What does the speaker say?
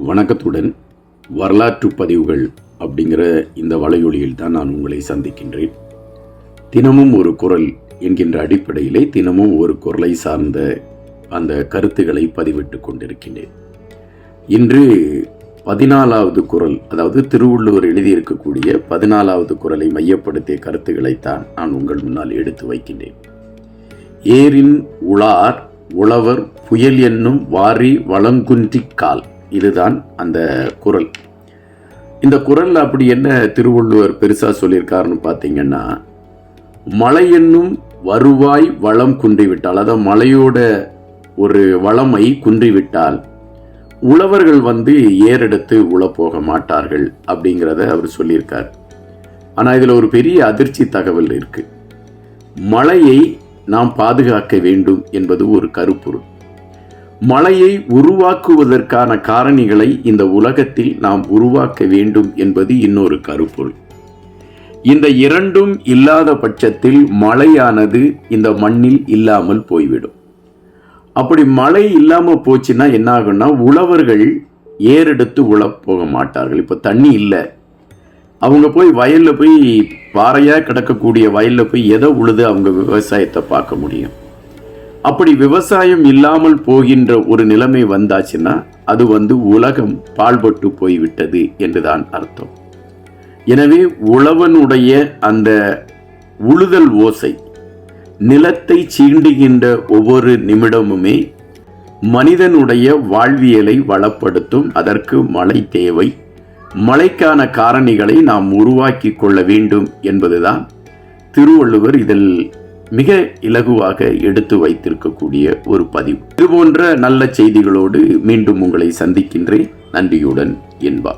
வணக்கத்துடன் வரலாற்று பதிவுகள் அப்படிங்கிற இந்த வலையொலியில் தான் நான் உங்களை சந்திக்கின்றேன். தினமும் ஒரு குரல் என்கின்ற அடிப்படையிலே தினமும் ஒரு குரலை சார்ந்த அந்த கருத்துக்களை பதிவிட்டு கொண்டிருக்கின்றேன். இன்று 14வது குரல், அதாவது திருவள்ளுவர் எழுதியிருக்கக்கூடிய 14வது குரலை மையப்படுத்திய கருத்துக்களைத்தான் நான் உங்கள் முன்னால் எடுத்து வைக்கின்றேன். ஏரின் உளார் உழவர் புயல் என்னும் வாரி வளங்குன்றிக்கால், இதுதான் அந்த குரல். இந்த குரல் அப்படி என்ன திருவள்ளுவர் பெருசா சொல்லியிருக்காருன்னு பார்த்தீங்கன்னா, மழை என்னும் வருவாய் வளம் குன்றிவிட்டால், அதாவது மழையோட ஒரு வளமை குன்றிவிட்டால் உழவர்கள் ஏறெடுத்து உழ போக மாட்டார்கள் அப்படிங்கிறத அவர் சொல்லியிருக்கார். ஆனால் இதில் ஒரு பெரிய அதிர்ச்சி தகவல் இருக்கு. மழையை நாம் பாதுகாக்க வேண்டும் என்பது ஒரு கருப்பொருள். மழையை உருவாக்குவதற்கான காரணிகளை இந்த உலகத்தில் நாம் உருவாக்க வேண்டும் என்பது இன்னொரு கருப்பொருள். இந்த இரண்டும் இல்லாத பட்சத்தில் மழையானது இந்த மண்ணில் இல்லாமல் போய்விடும். அப்படி மழை இல்லாமல் போச்சுன்னா என்ன ஆகும்னா, உழவர்கள் ஏறெடுத்து உழ போக மாட்டார்கள். இப்போ தண்ணி இல்லை, அவங்க போய் வயலில் போய் பாறையாக கிடக்கக்கூடிய வயலில் போய் எதை உழுது அவங்க விவசாயத்தை பார்க்க முடியும்? அப்படி விவசாயம் இல்லாமல் போகின்ற ஒரு நிலைமை வந்தாச்சுன்னா அது உலகம் பாழ்பட்டு போய்விட்டது என்றுதான் அர்த்தம். எனவே உழவனுடைய அந்த உழுதல் ஓசை, நிலத்தை சீண்டுகின்ற ஒவ்வொரு நிமிடமுமே மனிதனுடைய வாழ்வியலை வளப்படுத்தும். அதற்கு மழை தேவை. மழைக்கான காரணிகளை நாம் உருவாக்கி கொள்ள வேண்டும் என்பதுதான் திருவள்ளுவர் இதில் மிக இலகுவாக எடுத்து வைத்திருக்கக்கூடிய ஒரு பதிவு. இதுபோன்ற நல்ல செய்திகளோடு மீண்டும் உங்களை சந்திக்கின்றேன். நன்றியுடன் என்பா.